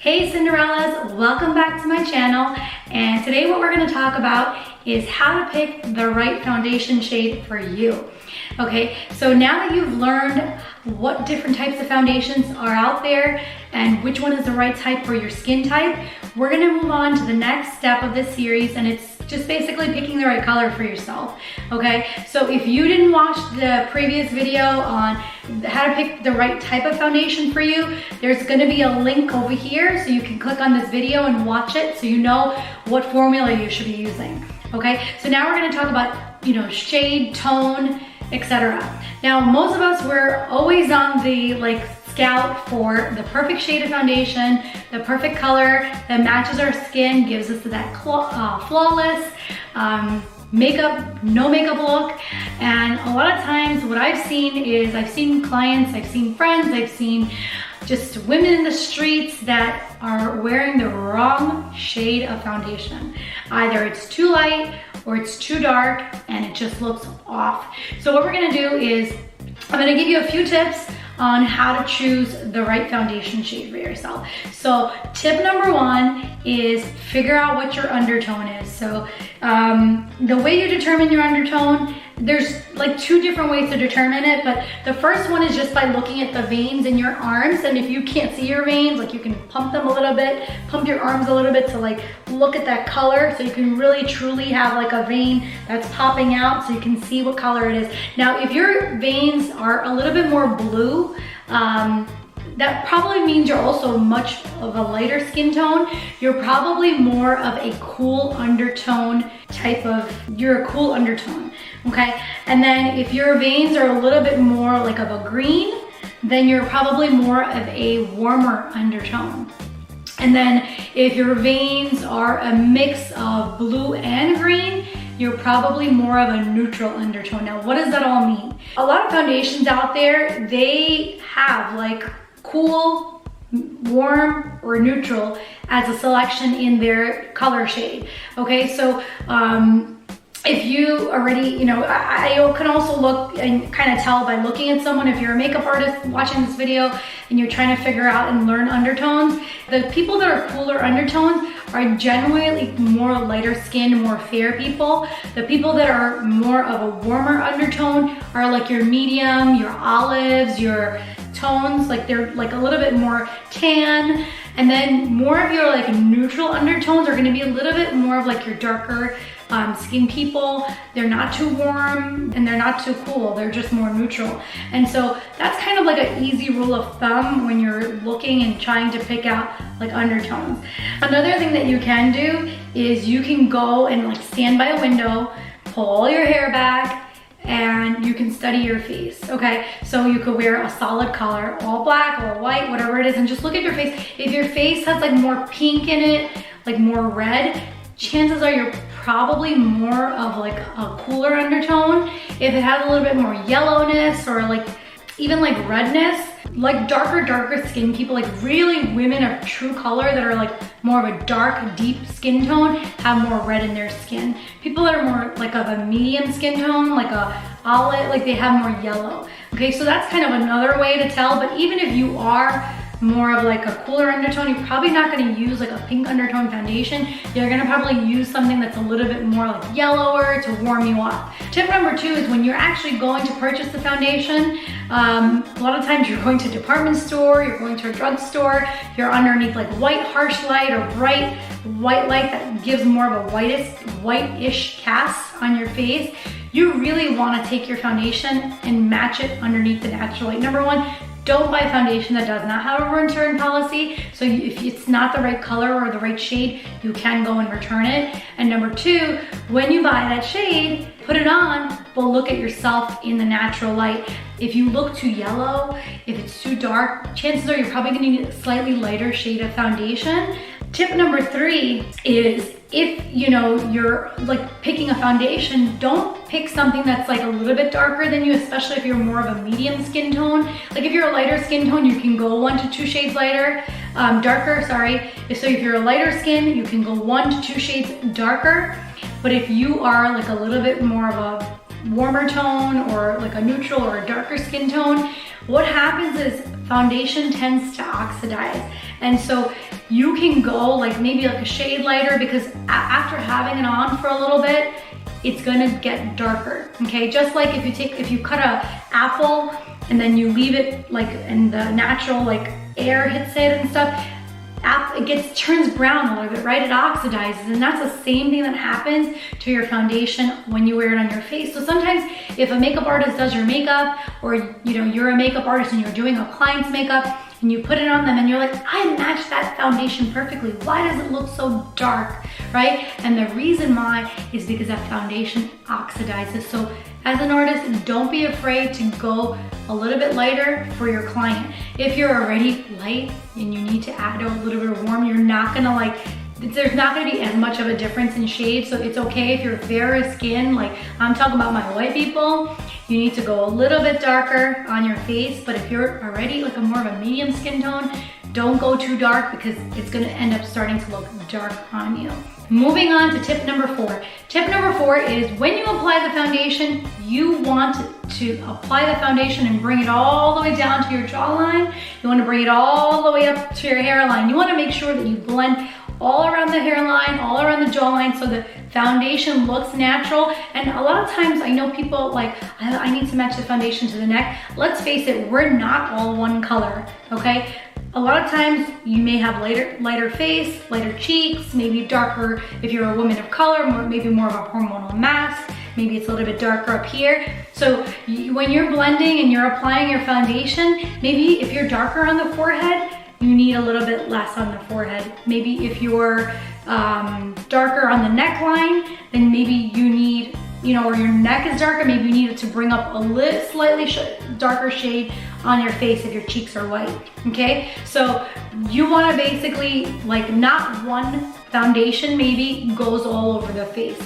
Hey Cinderellas, welcome back to my channel. And today what we're going to talk about is how to pick the right foundation shade for you. Okay, so now that you've learned what different types of foundations are out there and which one is the right type for your skin type, we're going to move on to the next step of this series, and it's just basically picking the right color for yourself. Okay, so if you didn't watch the previous video on how to pick the right type of foundation for you, there's going to be a link over here so you can click on this video and watch it so you know what formula you should be using. Okay, so now we're going to talk about, shade, tone, etc. Now, most of us, we're always on the scout for the perfect shade of foundation, the perfect color that matches our skin, gives us that flawless no makeup look. And a lot of times what I've seen is I've seen clients, I've seen friends, I've seen just women in the streets that are wearing the wrong shade of foundation. Either it's too light or it's too dark and it just looks off. So what we're gonna do is I'm gonna give you a few tips on how to choose the right foundation shade for yourself. So tip number one is figure out what your undertone is. So the way you determine your undertone, there's two different ways to determine it, but the first one is just by looking at the veins in your arms. And if you can't see your veins, you can pump them a little bit, pump your arms a little bit to look at that color, so you can really truly have a vein that's popping out so you can see what color it is. Now, if your veins are a little bit more blue, that probably means you're also much of a lighter skin tone. You're probably more of a cool undertone you're a cool undertone, okay? And then if your veins are a little bit more of a green, then you're probably more of a warmer undertone. And then if your veins are a mix of blue and green, you're probably more of a neutral undertone. Now, what does that all mean? A lot of foundations out there, they have cool, warm, or neutral as a selection in their color shade. Okay, so if you already, I can also look and kind of tell by looking at someone. If you're a makeup artist watching this video and you're trying to figure out and learn undertones, the people that are cooler undertones are generally more lighter skinned, more fair people. The people that are more of a warmer undertone are your medium, your olives, your tones, they're a little bit more tan. And then more of your neutral undertones are going to be a little bit more of your darker skin people. They're not too warm and they're not too cool. They're just more neutral. And so that's kind of an easy rule of thumb when you're looking and trying to pick out undertones. Another thing that you can do is you can go and stand by a window, pull your hair back, and you can study your face, okay? So you could wear a solid color, all black or white, whatever it is, and just look at your face. If your face has more pink in it, more red, chances are you're probably more of a cooler undertone. If it has a little bit more yellowness or even redness, darker skin people, really women of true color that are more of a dark, deep skin tone have more red in their skin. People that are more of a medium skin tone, a olive, they have more yellow. Okay, so that's kind of another way to tell. But even if you are more of a cooler undertone, you're probably not going to use a pink undertone foundation. You're going to probably use something that's a little bit more yellower to warm you up. Tip number two is when you're actually going to purchase the foundation, a lot of times you're going to a department store, you're going to a drugstore, you're underneath white harsh light or bright white light that gives more of a whitish cast on your face. You really want to take your foundation and match it underneath the natural light. Number one, don't buy foundation that does not have a return policy. So if it's not the right color or the right shade, you can go and return it. And number two, when you buy that shade, put it on, but look at yourself in the natural light. If you look too yellow, if it's too dark, chances are you're probably gonna need a slightly lighter shade of foundation. Tip number three is if you're picking a foundation, don't pick something that's a little bit darker than you, especially if you're more of a medium skin tone. If you're a lighter skin tone, you can go 1 to 2 shades darker, sorry. So if you're a lighter skin, you can go 1 to 2 shades darker. But if you are a little bit more of a warmer tone or a neutral or a darker skin tone, what happens is foundation tends to oxidize. And so you can go like maybe like a shade lighter, because after having it on for a little bit, it's gonna get darker, okay? Just like if you cut a apple and then you leave it like, and the natural like air hits it and stuff, it turns brown a little bit, right? It oxidizes, and that's the same thing that happens to your foundation when you wear it on your face. So sometimes if a makeup artist does your makeup, or you're a makeup artist and you're doing a client's makeup, and you put it on them and you're like, I matched that foundation perfectly. Why does it look so dark, right? And the reason why is because that foundation oxidizes. So as an artist, don't be afraid to go a little bit lighter for your client. If you're already light and you need to add a little bit of warm, you're not gonna there's not gonna be as much of a difference in shade, so it's okay if you're fair skin, like I'm talking about my white people, you need to go a little bit darker on your face. But if you're already like a more of a medium skin tone, don't go too dark, because it's gonna end up starting to look dark on you. Moving on to tip number 4. Tip number 4 is when you apply the foundation, you want to apply the foundation and bring it all the way down to your jawline. You want to bring it all the way up to your hairline. You want to make sure that you blend all around the hairline, all around the jawline, so the foundation looks natural. And a lot of times I know people like, I need to match the foundation to the neck. Let's face it, we're not all one color, okay? A lot of times you may have lighter face, lighter cheeks, maybe darker if you're a woman of color, maybe more of a hormonal mask, maybe it's a little bit darker up here. So when you're blending and you're applying your foundation, maybe if you're darker on the forehead, you need a little bit less on the forehead. Maybe if you're darker on the neckline, then maybe you need, or your neck is darker, maybe you need it to bring up a slightly darker shade on your face if your cheeks are white, okay? So you wanna basically, like, not one foundation maybe goes all over the face.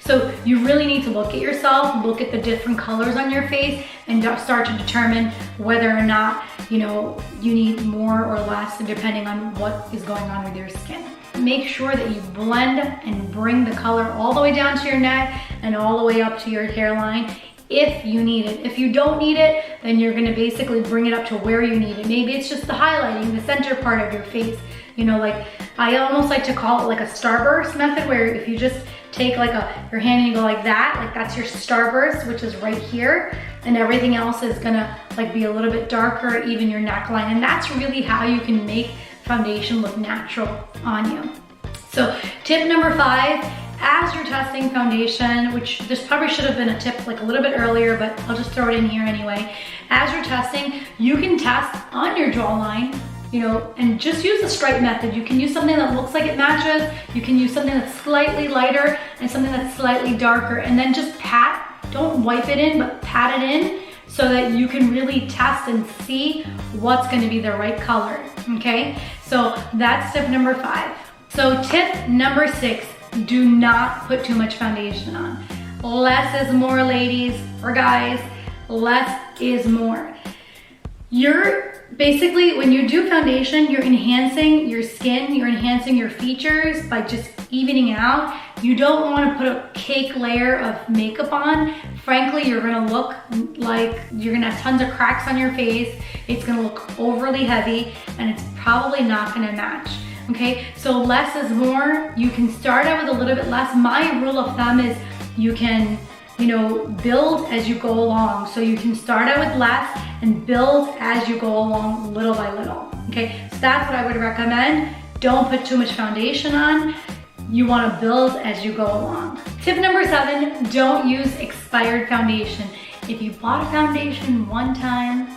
So you really need to look at yourself, look at the different colors on your face, and start to determine whether or not, you need more or less depending on what is going on with your skin. Make sure that you blend and bring the color all the way down to your neck and all the way up to your hairline if you need it. If you don't need it, then you're gonna basically bring it up to where you need it. Maybe it's just the highlighting, the center part of your face. Like I almost like to call it like a starburst method, where if you just take like your hand and you go like that, like that's your starburst, which is right here, and everything else is gonna like be a little bit darker, even your neckline. And that's really how you can make foundation look natural on you. So tip number 5, as you're testing foundation, which this probably should have been a tip like a little bit earlier, but I'll just throw it in here anyway. As you're testing, you can test on your jawline, and just use the stripe method. You can use something that looks like it matches. You can use something that's slightly lighter and something that's slightly darker, and then just pat, don't wipe it in, but pat it in so that you can really test and see what's gonna be the right color, okay? So that's tip number 5. So tip number 6, do not put too much foundation on. Less is more, ladies or guys, less is more. Basically, when you do foundation, you're enhancing your skin, you're enhancing your features by just evening out. You don't want to put a cake layer of makeup on. Frankly, you're gonna look like you're gonna have tons of cracks on your face. It's gonna look overly heavy, and it's probably not gonna match, okay? So less is more. You can start out with a little bit less. My rule of thumb is you can build as you go along. So you can start out with less and build as you go along, little by little, okay? So that's what I would recommend. Don't put too much foundation on. You wanna build as you go along. Tip number 7, don't use expired foundation. If you bought a foundation one time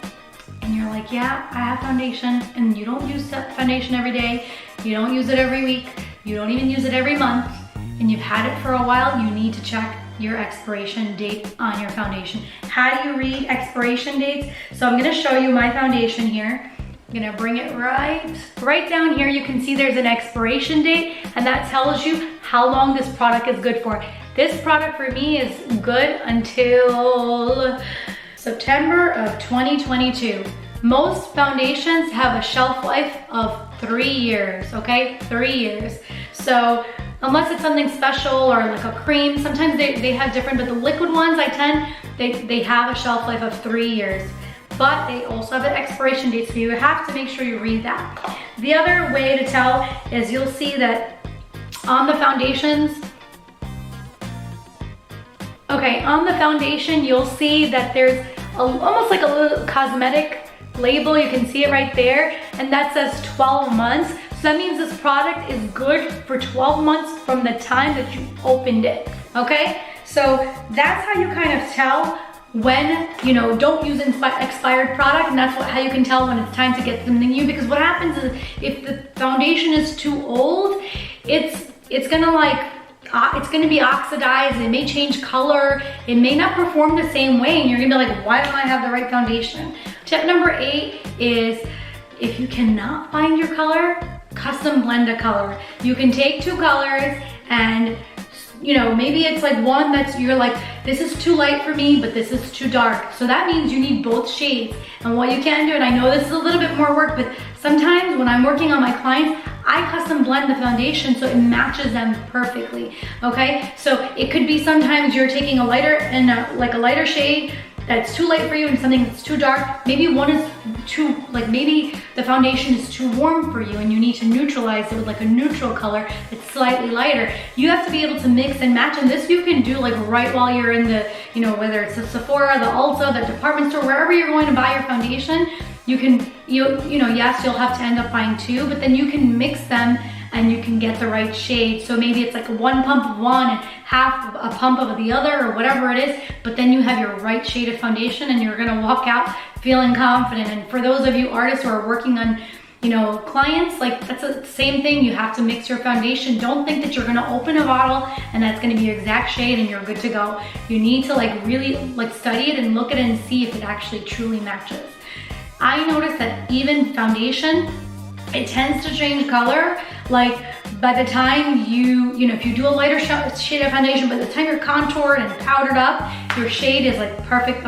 and you're like, yeah, I have foundation, and you don't use that foundation every day, you don't use it every week, you don't even use it every month, and you've had it for a while, you need to check your expiration date on your foundation. How do you read expiration dates? So I'm gonna show you my foundation here. I'm gonna bring it right down here. You can see there's an expiration date, and that tells you how long this product is good for. This product for me is good until September of 2022. Most foundations have a shelf life of 3 years, okay? 3 years. So unless it's something special or like a cream, sometimes they have different, but the liquid ones they have a shelf life of 3 years. but they also have an expiration date, so you have to make sure you read that. The other way to tell is you'll see that on the foundations, on the foundation, you'll see that there's almost like a little cosmetic label. You can see it right there, and that says 12 months. So that means this product is good for 12 months from the time that you opened it, okay? So that's how you kind of tell when, you know, don't use expired product, and that's how you can tell when it's time to get something new, because what happens is if the foundation is too old, it's gonna be oxidized, it may change color, it may not perform the same way, and you're gonna be like, why don't I have the right foundation? Tip number 8 is if you cannot find your color, custom blend a color. You can take 2 colors and, you know, maybe it's like one that's, you're like, this is too light for me, but this is too dark. So that means you need both shades. And what you can do, and I know this is a little bit more work, but sometimes when I'm working on my clients, I custom blend the foundation so it matches them perfectly, okay? So it could be sometimes you're taking a lighter and like a lighter shade that's too light for you and something that's too dark. Maybe one is too, like maybe the foundation is too warm for you and you need to neutralize it with like a neutral color that's slightly lighter. You have to be able to mix and match, and this you can do like right while you're in the, you know, whether it's the Sephora, the Ulta, the department store, wherever you're going to buy your foundation, you can, you know, yes, you'll have to end up buying 2, but then you can mix them and you can get the right shade. So maybe it's like 1 pump of one and half a pump of the other, or whatever it is, but then you have your right shade of foundation and you're gonna walk out feeling confident. And for those of you artists who are working on, you know, clients, like that's the same thing. You have to mix your foundation. Don't think that you're gonna open a bottle and that's gonna be your exact shade and you're good to go. You need to like really like study it and look at it and see if it actually truly matches. I noticed that even foundation, it tends to change color. Like by the time you know, if you do a lighter shade of foundation, by the time you're contoured and powdered up, your shade is like a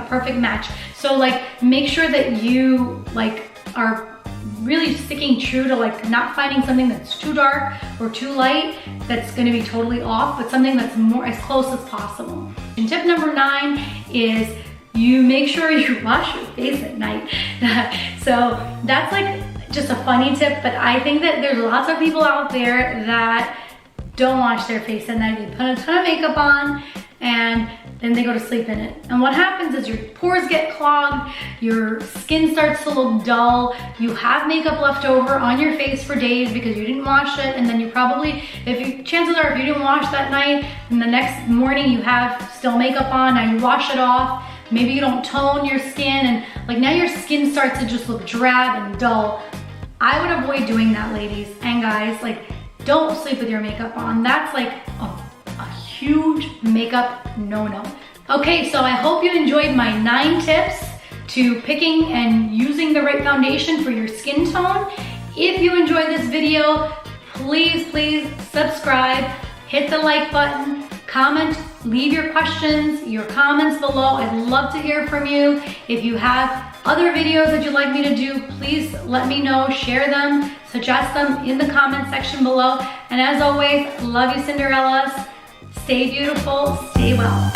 perfect match. So like make sure that you like are really sticking true to like not finding something that's too dark or too light that's gonna be totally off, but something that's more as close as possible. And tip number 9 is you make sure you wash your face at night. So that's like just a funny tip, but I think that there's lots of people out there that don't wash their face at night. They put a ton of makeup on and then they go to sleep in it. And what happens is your pores get clogged, your skin starts to look dull, you have makeup left over on your face for days because you didn't wash it, and then you probably, chances are if you didn't wash that night, and the next morning you have still makeup on, now you wash it off, maybe you don't tone your skin, and like now your skin starts to just look drab and dull. I would avoid doing that, ladies and guys. Like, don't sleep with your makeup on. That's like a huge makeup no-no. Okay, so I hope you enjoyed my 9 tips to picking and using the right foundation for your skin tone. If you enjoyed this video, please subscribe, hit the like button, comment, leave your questions, your comments below. I'd love to hear from you. If you have other videos that you'd like me to do, please let me know, share them, suggest them in the comment section below. And as always, love you, Cinderellas. Stay beautiful, stay well.